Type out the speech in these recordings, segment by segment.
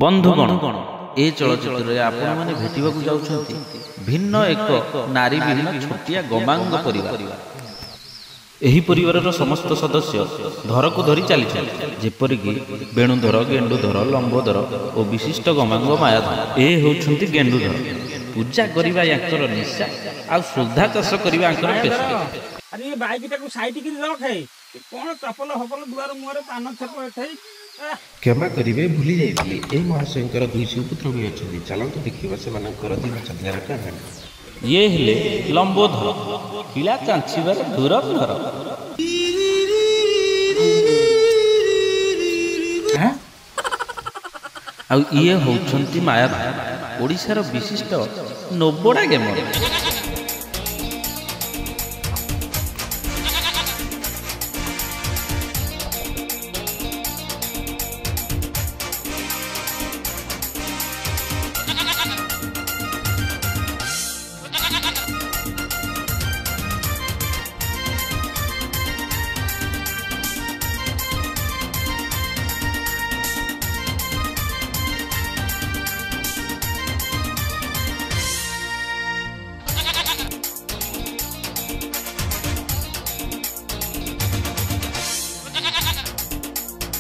बंधुगण ए चलचित्र आपण माने भेटिबाकू जाउछंती भिन्न एक नारी विहीन छोटिया गमांग परिवार। एही परिवारर समस्त सदस्य धरकू धरी चली जेपरिकी वेणुधर, गेंडुधर, लंबोधर और विशिष्ट गमांग मायाधर। ए होउछंती गेंडुधर। पूजा करिबा याकर निशा आ श्रद्धा चाष करिबा याकर पेशा। अरे ये बाइक टाकू साइड की रख है कोन चपल हपल दुआर मुहरे पान छेप एठै क्षमा करिवे भूली जाइली ए महाशंकर दुई सुपुत्र भी अछंती चलंतु देखिबा से मानकर दिन चद्यार कहानी। ये हेले लंबोधर पिला चांचिबार धुरंधर। आ ये होउछंती मायाधर ओडिशार विशिष्ट नोबड़ा गेमर।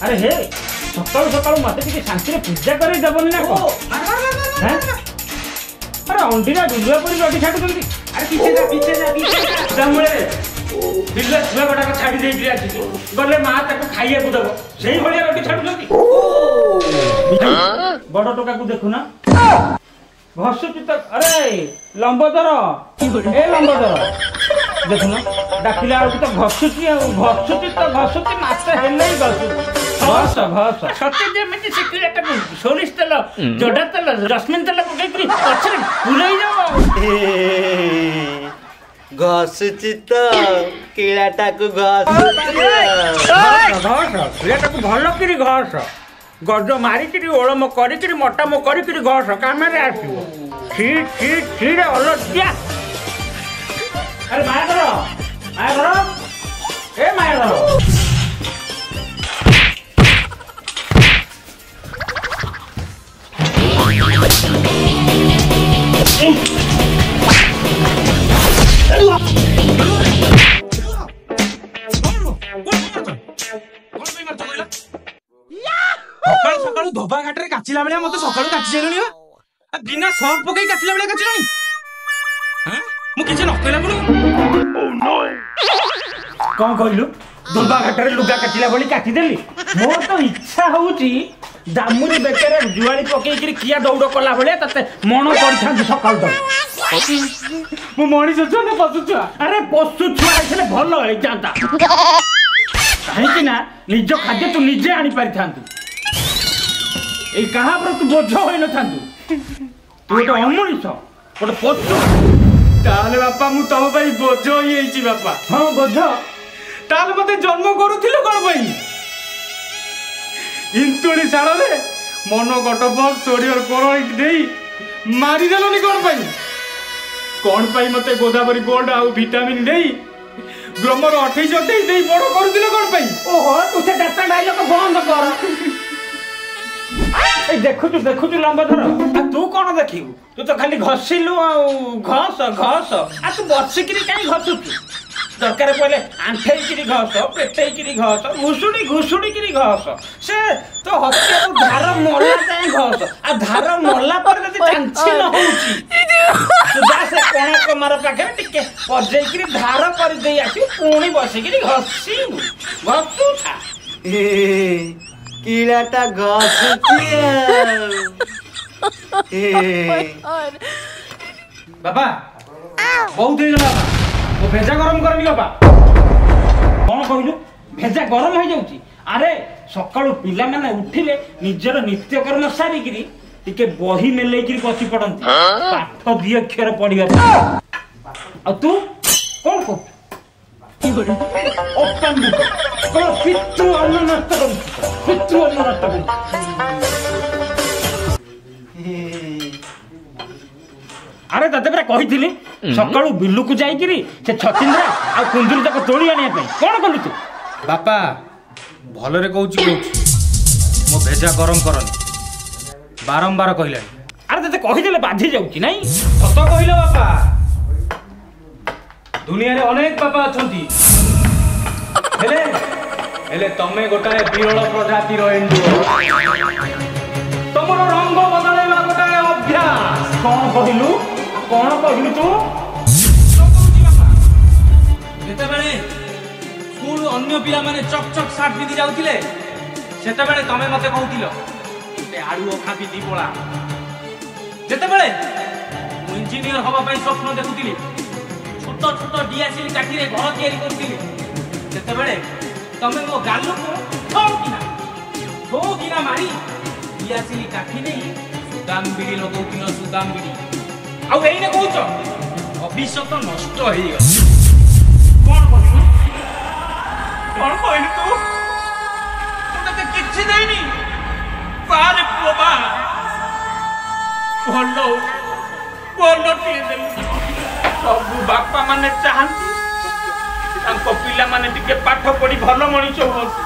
अरे हे सकाळ सकाळ मते टिके शांति रे पूजा करे जबनी ना को अरे अंडीरा दुलुआ परी लडी छाडू जल्दी। अरे पीछे जा जामुळे बिल्ला छुआ बडा का छाडी देई दिया गले मा ताको खाइया को दबो सेही भलिया लडी छाडू जल्दी। बड़ टोका को देखु ना घसुची तो। अरे लंबोदर ए लंबोदर देखु ना डाकिला आ तो घसुची तो मासे हेले ही घसुची घस सत्य जेमिति सिक्रेट सोरिष तेल जोडा तेल रश्मिन तेल पकई पछरे पुरई जाओ घसुची तो किलाटा को किलाटा को भल करी घस गज मारिकी ओलम करी मटाम करी घस काम आसो खी अलज्जा। अरे मायाधर ए मायाधर सकाळू धोबा घाटरे काचिला बेले मते सकाळू काची जेलुनी बिना सर्फ पकई काचिला बेले काचिलनी मु किछ न कहला बोलू कौन कहलु धोबा घाटरे लुगा काचिला बेले काटी देली। मोर तो इच्छा होउची दामुरी बेकरे जुआली पकई करी किया दौड़ कला बेले तते मन करथां सकाळू तो मु मणि छुआ ना पशु छुआ। अरे पशु छुआ आइले भल होई जांता काहे कि ना निज खाद्य तू निजे आनी पारि थांतु ए कहा पर तू बोझ होई न थांतु तू तो अमणिस गोटे पशु। ताले बापा मु तम पई बोझ होई एची बापा। हां बोझ ताले मते जन्म करूथिले कोन पई इंतुणी साळ रे मन गटप सोडियर कोरई देई मारी देलोनी कोन पई मते गोदावरी गोल्ड आ विटामिन देई ग्रोमर 28 देई बड़ करूथिले कोन पई। ओहो तू से डाटा डायलॉग बंद कर। ए देखु लंबोधर आ तू कौन देखिबू तू तो खाली घसिलु घस आ तू बसिकिरी काई घसु दरकार पहले आंठेइकिरी घस पेटेइकिरी घस घुसुड़ी किरी घस से तो हत्या तो धार मोला जाए घस आ धार मोला पर जदी चांची न होउची तू जा से कोन कमर पाखे टिके पजेइकिरी धार कर देई आसी पुणी बसिकिरी घसु था ए किलाटा घसुची बाबा बहुत हो गला वो भेजा गरम करनी बाबा कौन कहलु भेजा गरम हो जाउची। अरे सकाळु पिला माने उठिले निजर नित्यकर्म सारिगिरी टिके बही मेलेकिरी बसी पड़ंती पाठ दी अक्षर पढिबा आ तू कौन को ओपन बुक को पितृ अन्न नष्ट कर अरे तते परा कहिथिली सकाळु बिल्लू को जाईकिरी से छतिंद्रा आ कुंदुरी तक तोड़ी आने पे कोन कलु तू बापा भलरे कहूची मो भेजा गरम करनी ବାରମ୍ବାର କହିଲାଣି। ଆରେ ତତେ କହିଦେଲେ ବାଧି ଯାଉଛି ନାଇଁ? ସତ କହିଲ ବାପା। ଦୁନିଆରେ ଅନେକ ବାପା ଅଛନ୍ତି, ହେଲେ ତମେ ଗୋଟାଏ ବିରଳ ପ୍ରଜାତିର ଏଣ୍ଡୁଅ। ତମର ରଙ୍ଗ ବଦଳାଇବା ଗୋଟାଏ ଅଭ୍ୟାସ। କଣ କହିଲୁ ତୁ? ଯେତେବେଳେ ସ୍କୁଲ ଅନ୍ୟ ପିଲାମାନେ ଚକ୍ ଚକ୍ ସାର୍ଟ ପିନ୍ଧି ଯାଉଥିଲେ, ସେତେବେଳେ ତମେ ମତେ କହୁଥିଲ ଗୋଟେ ଆଳୁ ଅଖା ପିନ୍ଧି ପଳା। ଯେତେବେଳେ ମୁଁ ଇଞ୍ଜିନିୟର ହବା ପାଇଁ ସ୍ୱପ୍ନ ଦେଖୁଥିଲି, ଛୋଟ ଛୋଟ ଡିଆସିଲ କାଠିରେ ଘର ତିଆରି କରୁଥିଲି, ସେତେବେଳେ ତମେ ମୋ ଗାଲକୁ ଠୋକିନା ମାରି ଡିଆସିଲ କାଠି ନେଇ ସୁଦାମ ବିଡ଼ି ଲଗଉଥିଲ। ସୁଦାମ ବିଡ଼ି ଆଉ ଏଇନେ କହୁଛ ଭବିଷ୍ୟତ ନଷ୍ଟ ହେଇଗଲା। କଣ କହିଲୁ ତୁ? ମୁଁ ତତେ କିଛି ଦେଇନି। ବାରେ ପୁଅ ବା, ଭଲ ଟିଏ ଦେଲୁ। ସବୁ ବାପା ମାନେ ଚାହାନ୍ତି ତାଙ୍କ ପିଲାମାନେ ଟିକେ ପାଠ ପଢି ଭଲ ମଣିଷ ହୁଅନ୍ତୁ,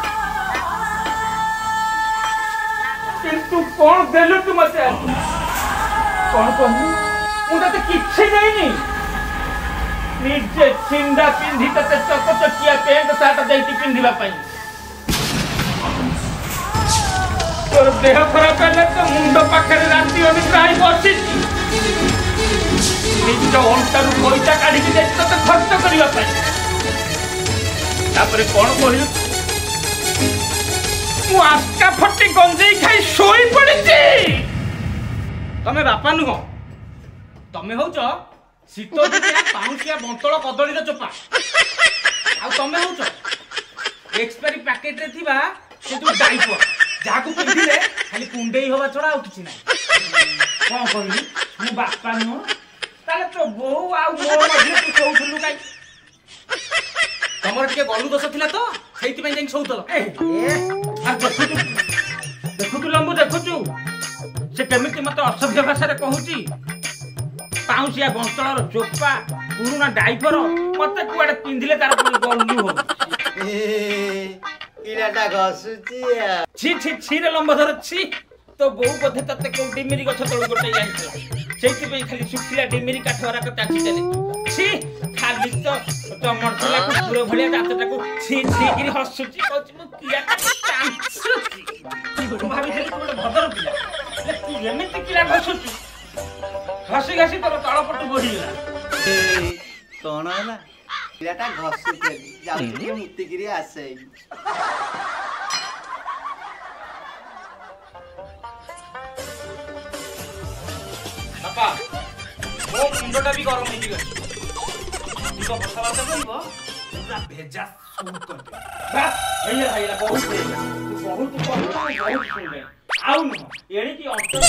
କିନ୍ତୁ କଣ ଦେଲୁ ତୁ ମତେ? କଣ କହିଲୁ? ମୁଁ ତତେ କିଛି ଦେଇନି। ନିଜେ ଛିଣ୍ଡା ପିନ୍ଧି ତତେ ଚକଚକିଆ ପ୍ୟାଣ୍ଟ ସାର୍ଟ ଦେଇଛି ପିନ୍ଧିବା ପାଇଁ। ତୋର ଦେହ ଖରାପ ହେଲେ ତ ମୁଣ୍ଡ ପାଖରେ ରାତି ଅନିଦ୍ରା ହେଇ ବସିଛି। ନିଜ ଅଣ୍ଟାରୁ ପଇସା କାଢିକି ଦେଇଛି ତତେ ଖର୍ଚ୍ଚ କରିବା ପାଇଁ। ତାପରେ କଣ କହିଲୁ? ମୁଁ ଆସ୍କା ଫଟି ଗଞ୍ଜେଇ ଖାଇ ଶୋଇ ପଡିଛି। ତମେ ବାପା ନୁହଁ, ତମେ ହଉଛ ଶୀତ ଦିନିଆ ପାଉଁଶିଆ ବନ୍ତଳ କଦଳୀର ଚୋପା। ଆଉ ତମେ ହଉଛ ଏକ୍ସପାରି ପ୍ୟାକେଟରେ ଥିବା ସେ ଯୋଉ ଡାଇପର, ଯାହାକୁ ପିନ୍ଧିଲେ ଖାଲି କୁଣ୍ଡେଇ ହବା ଛଡା ଆଉ କିଛି ନାହିଁ। କଣ କହିଲୁ? ମୁଁ ବାପା ନୁହଁ? ତାହେଲେ ତୋ ବୋଉ ଆଉ ମୋ ମଝିରେ ତୁ ଶୋଉଥିଲୁ କାଇଁ? ତମର ଟିକେ ଗଲୁ ଦୋଷ ଥିଲା ତ, ସେଇଥିପାଇଁ ଯାଇକି ଶୋଉଥିଲ। ଦେଖୁଛୁ ଲମ୍ବୁ, ଦେଖୁଛୁ ସେ କେମିତି ମତେ ଅସଭ୍ୟ ଭାଷାରେ କହୁଛି। ପାଉଁଶିଆ ବନ୍ତଳର ଚୋପା, ପୁରୁଣା ଡାଇପର, ମତେ କୁଆଡେ ପିନ୍ଧିଲେ ତାର ପୁଣି ଗଲୁ ହଉଛି। କିଳାଟା ଘଷୁଛି। ଛି ରେ ଲମ୍ବଧର ଛି। ତୋ ବୋଉ ବୋଧେ ତତେ କୋଉ ଡିମିରି ଗଛ ତଳୁ ଗୋଟେ ଯାଇଥିଲା, ସେଇଥିପାଇଁ ଖାଲି ଶୁଖିଲା ଡିମିରି କାଠ ଗୁରାକ ଚାଚି ଚାଲିଛୁ। ଛି, ଖାଲି ତ ଚମଟ ଥିଲା କୁକୁର ଭଳିଆ ଦାନ୍ତଟାକୁ ଛି କିରି ହସୁଛି, କହୁଛି ମୁଁ କିଳାଟାକୁ ଚାଞ୍ଚୁଛି। ମୁଁ ଭାବିଥିଲି ତୁ ଗୋଟେ ଭଦ୍ର ପିଲା, ତୁ ଏମିତି କିଳା ଘଷୁଛୁ। ଘଷି ଘଷି ତୋର ତଳପଟୁ ବଢିଗଲା। କଣ ହେଲା? କିଳାଟା ଘଷୁଥିଲି, ଯାଉଛି ଟିକେ ମୁତିକିରି ଆସେ। ବାପା, ମୋ ମୁଣ୍ଡଟା ବି ଗରମ ହେଇକି ଅଛି। କଥାବାର୍ତ୍ତା କରିବ ପୁରା ଭେଜା ସୁଟ୍ କରିଦେବ। ହେଇଗଲା ବହୁତ ହେଇଗଲା। ତୁ ବହୁତ କହିଲୁ, ବହୁତ ଶୁଣିଲେ। ଆଉ ନୁହଁ ଏଣିକି ଅନ୍ତର